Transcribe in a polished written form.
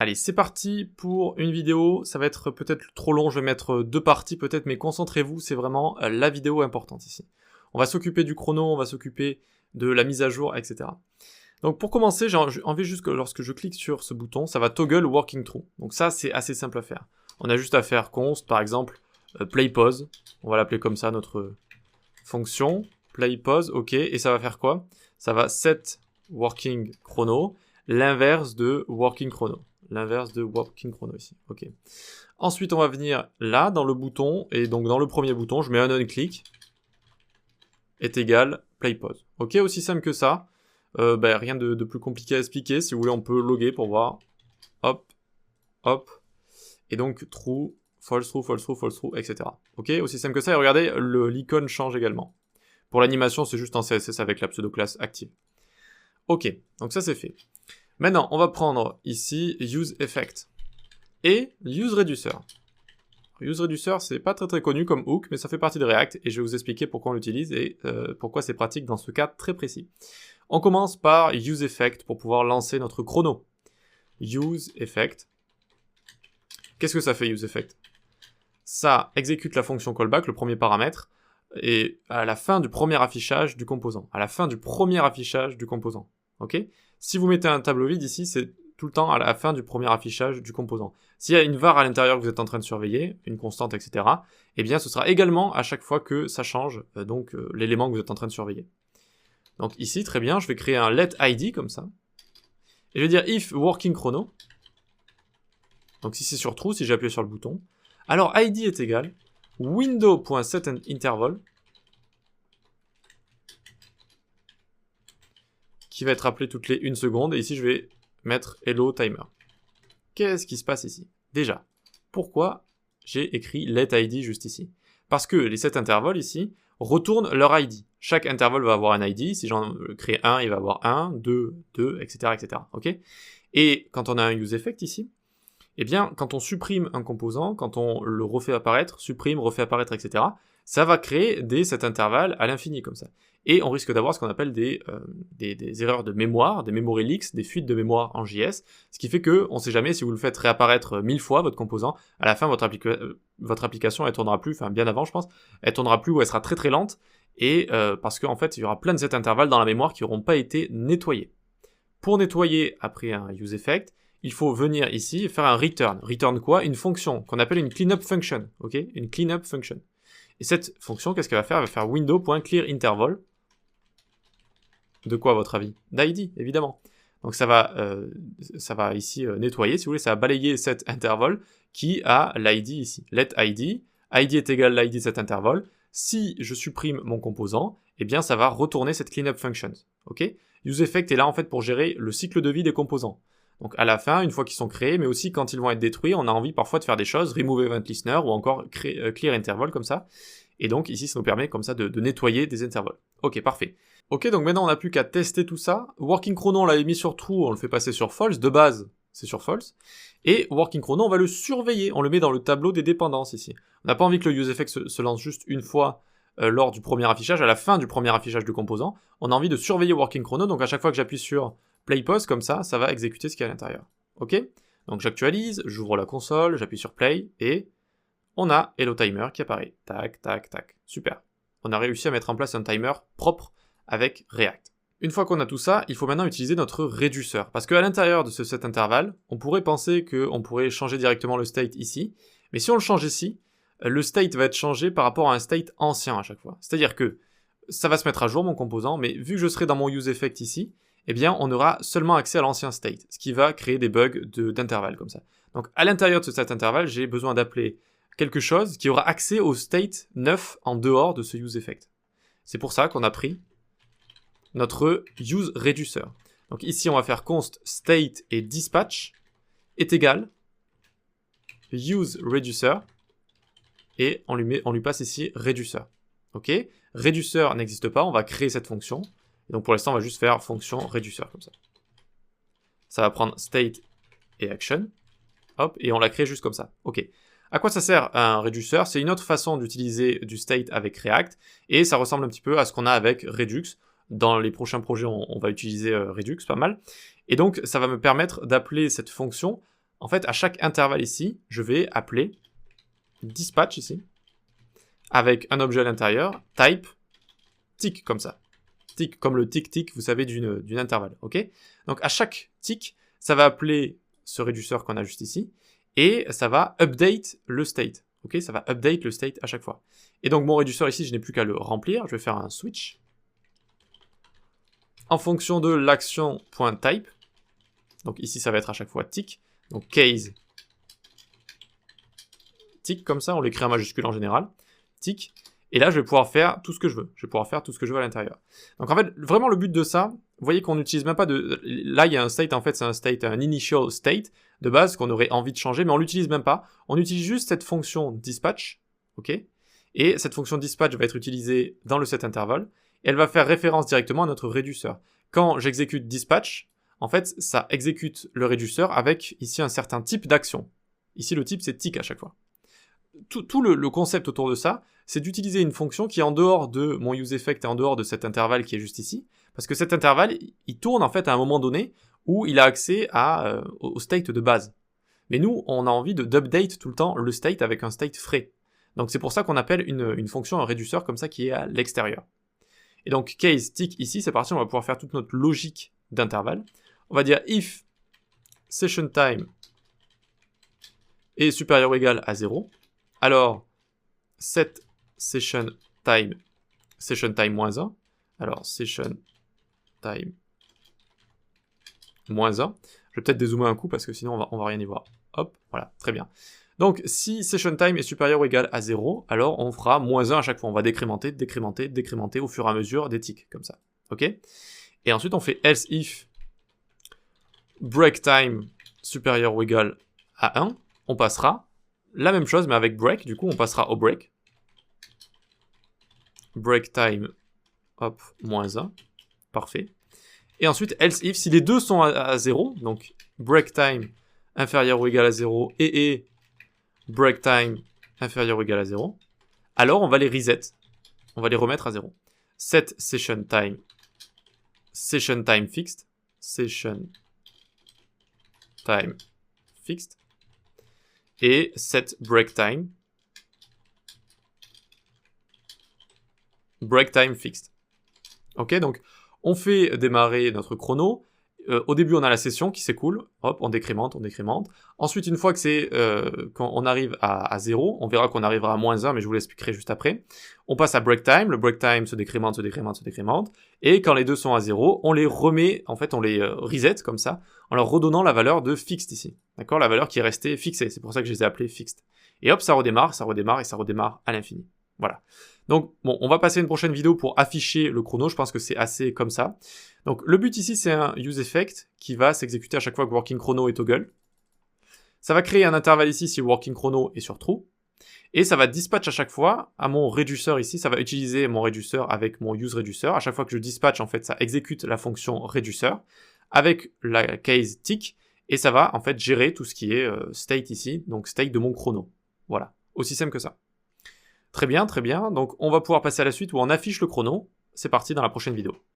Allez, c'est parti pour une vidéo, ça va être peut-être trop long, je vais mettre 2 parties peut-être, mais concentrez-vous, c'est vraiment la vidéo importante ici. On va s'occuper du chrono, on va s'occuper de la mise à jour, etc. Donc pour commencer, j'ai envie juste que lorsque je clique sur ce bouton, ça va toggle working true. Donc ça, c'est assez simple à faire. On a juste à faire const, par exemple, play pause, on va l'appeler comme ça, notre fonction, play pause, ok, et ça va faire quoi? Ça va set working chrono, l'inverse de working chrono. L'inverse de working chrono ici, ok. Ensuite, on va venir là, dans le bouton, et donc dans le premier bouton, je mets un on-click, est égal play pause. Ok, aussi simple que ça. Rien de plus compliqué à expliquer. Si vous voulez, on peut loguer pour voir. Hop, hop. Et donc, true, false, true, false, true, false, true, etc. Ok, aussi simple que ça. Et regardez, l'icône change également. Pour l'animation, c'est juste en CSS avec la pseudo-classe active. Ok, donc ça c'est fait. Maintenant, on va prendre ici Use Effect et Use Reducer. Use Reducer, c'est pas très connu comme hook, mais ça fait partie de React et je vais vous expliquer pourquoi on l'utilise et pourquoi c'est pratique dans ce cas très précis. On commence par Use Effect pour pouvoir lancer notre chrono. Use Effect. Qu'est-ce que ça fait Use Effect? Ça exécute la fonction callback, le premier paramètre, et à la fin du premier affichage du composant. À la fin du premier affichage du composant. Ok? Si vous mettez un tableau vide ici, c'est tout le temps à la fin du premier affichage du composant. S'il y a une var à l'intérieur que vous êtes en train de surveiller, une constante, etc., eh bien ce sera également à chaque fois que ça change, l'élément que vous êtes en train de surveiller. Donc ici, très bien, je vais créer un letID comme ça. Et je vais dire if working chrono. Donc si c'est sur true, si j'appuie sur le bouton. Alors id est égal window.setInterval qui va être appelé toutes les 1 seconde. Et ici, je vais mettre hello timer. Qu'est-ce qui se passe ici? Déjà, pourquoi j'ai écrit letID juste ici? Parce que les set intervals ici retournent leur ID. Chaque intervalle va avoir un ID. Si j'en crée un, il va avoir 1, 2, 2, etc., etc. Ok? Et quand on a un use effect ici, eh bien, quand on supprime un composant, quand on le refait apparaître, supprime, refait apparaître, etc., ça va créer des set intervalles à l'infini comme ça. Et on risque d'avoir ce qu'on appelle des erreurs de mémoire, des memory leaks, des fuites de mémoire en JS, ce qui fait que on ne sait jamais si vous le faites réapparaître 1000 fois, votre composant, à la fin, votre application, elle tournera plus, enfin bien avant je pense, elle tournera plus ou elle sera très très lente, et parce qu'en fait, il y aura plein de set intervalles dans la mémoire qui n'auront pas été nettoyés. Pour nettoyer après un use effect, il faut venir ici et faire un return. Return quoi? Une fonction qu'on appelle une cleanup function. Ok? Une cleanup function. Et cette fonction, qu'est-ce qu'elle va faire? Elle va faire window.clearInterval. De quoi à votre avis? D'ID, évidemment. Donc ça va ici nettoyer, si vous voulez, ça va balayer cet interval qui a l'ID ici. Let ID. ID est égal à l'ID de cet interval. Si je supprime mon composant, eh bien ça va retourner cette cleanup function. Ok? UseEffect est là en fait pour gérer le cycle de vie des composants. Donc à la fin, une fois qu'ils sont créés, mais aussi quand ils vont être détruits, on a envie parfois de faire des choses, remove event listener ou encore clear interval comme ça. Et donc ici, ça nous permet comme ça de nettoyer des intervals. Ok, parfait. Ok, donc maintenant on n'a plus qu'à tester tout ça. Working chrono, on l'avait mis sur true, on le fait passer sur false. De base, c'est sur false. Et working chrono, on va le surveiller, on le met dans le tableau des dépendances ici. On n'a pas envie que le useEffect se lance juste une fois lors du premier affichage, à la fin du premier affichage du composant. On a envie de surveiller working chrono, donc à chaque fois que j'appuie sur play pause comme ça va exécuter ce qu'il y a à l'intérieur. Ok? Donc j'actualise, j'ouvre la console, j'appuie sur play, et on a hello timer qui apparaît. Tac, tac, tac. Super. On a réussi à mettre en place un timer propre avec React. Une fois qu'on a tout ça, il faut maintenant utiliser notre réduceur. Parce qu'à l'intérieur de ce set intervalle, on pourrait penser qu'on pourrait changer directement le state ici, mais si on le change ici, le state va être changé par rapport à un state ancien à chaque fois. C'est-à-dire que ça va se mettre à jour mon composant, mais vu que je serai dans mon useEffect ici, eh bien on aura seulement accès à l'ancien state, ce qui va créer des bugs d'intervalle comme ça. Donc à l'intérieur de ce set intervalle, j'ai besoin d'appeler quelque chose qui aura accès au state 9 en dehors de ce useEffect. C'est pour ça qu'on a pris notre useReducer. Donc ici on va faire const state et dispatch est égal useReducer et on lui passe ici reducer. Ok? Reducer n'existe pas, on va créer cette fonction. Et donc pour l'instant, on va juste faire fonction reducer comme ça. Ça va prendre state et action. Hop, et on l'a créé juste comme ça. Ok. À quoi ça sert un reducer? C'est une autre façon d'utiliser du state avec React. Et ça ressemble un petit peu à ce qu'on a avec Redux. Dans les prochains projets, on va utiliser Redux pas mal. Et donc, ça va me permettre d'appeler cette fonction en fait, à chaque intervalle ici, je vais appeler dispatch ici, avec un objet à l'intérieur, type, tick, comme ça. Tick, comme le tick-tick, vous savez, d'une intervalle, ok? Donc, à chaque tick, ça va appeler ce réducteur qu'on a juste ici, et ça va update le state, ok? Ça va update le state à chaque fois. Et donc, mon réducteur ici, je n'ai plus qu'à le remplir, je vais faire un switch. En fonction de l'action.type, donc ici, ça va être à chaque fois tick, donc case, tick, comme ça, on l'écrit en majuscule en général, tick, et là, je vais pouvoir faire tout ce que je veux. Je vais pouvoir faire tout ce que je veux à l'intérieur. Donc en fait, vraiment le but de ça, vous voyez qu'on n'utilise même pas de... Là, il y a un state, en fait, c'est un state, un initial state de base qu'on aurait envie de changer, mais on l'utilise même pas. On utilise juste cette fonction dispatch, ok? Et cette fonction dispatch va être utilisée dans le set interval, et elle va faire référence directement à notre réduceur. Quand j'exécute dispatch, en fait, ça exécute le réduceur avec ici un certain type d'action. Ici, le type, c'est tick à chaque fois. Tout le concept autour de ça, c'est d'utiliser une fonction qui est en dehors de mon useEffect et en dehors de cet intervalle qui est juste ici, parce que cet intervalle, il tourne en fait à un moment donné où il a accès au state de base. Mais nous, on a envie d'update tout le temps le state avec un state frais. Donc c'est pour ça qu'on appelle une fonction un réduceur comme ça qui est à l'extérieur. Et donc case tick ici, c'est parti, on va pouvoir faire toute notre logique d'intervalle. On va dire if session time est supérieur ou égal à 0, alors set session time moins 1, alors session time moins 1, je vais peut-être dézoomer un coup parce que sinon on va rien y voir. Hop, voilà, très bien. Donc si session time est supérieur ou égal à 0, alors on fera moins 1 à chaque fois, on va décrémenter, décrémenter, décrémenter au fur et à mesure des ticks, comme ça, ok? Et ensuite on fait else if break time supérieur ou égal à 1, on passera la même chose mais avec break, du coup on passera au break. Break time, hop, moins 1, parfait. Et ensuite, else if, si les deux sont à 0, donc break time inférieur ou égal à 0 et break time inférieur ou égal à 0, alors on va les reset, on va les remettre à 0. Set session time fixed, session time fixed, et set break time fixed. Ok, donc on fait démarrer notre chrono. Au début, on a la session qui s'écoule. Hop, on décrémente, on décrémente. Ensuite, une fois que quand on arrive à 0, on verra qu'on arrivera à moins 1, mais je vous l'expliquerai juste après. On passe à break time. Le break time se décrémente, se décrémente, se décrémente. Et quand les deux sont à 0, on les remet, en fait, on les reset comme ça, en leur redonnant la valeur de fixed ici. D'accord? La valeur qui est restée fixée. C'est pour ça que je les ai appelés fixed. Et hop, ça redémarre et ça redémarre à l'infini. Voilà. Donc, bon, on va passer à une prochaine vidéo pour afficher le chrono. Je pense que c'est assez comme ça. Donc, le but ici, c'est un useEffect qui va s'exécuter à chaque fois que working chrono est toggle. Ça va créer un intervalle ici si working chrono est sur true. Et ça va dispatch à chaque fois à mon réduceur ici. Ça va utiliser mon réduceur avec mon useReducer. À chaque fois que je dispatch, en fait, ça exécute la fonction réduceur avec la case tick. Et ça va, en fait, gérer tout ce qui est state ici. Donc, state de mon chrono. Voilà. Aussi simple que ça. Très bien, très bien. Donc, on va pouvoir passer à la suite où on affiche le chrono. C'est parti dans la prochaine vidéo.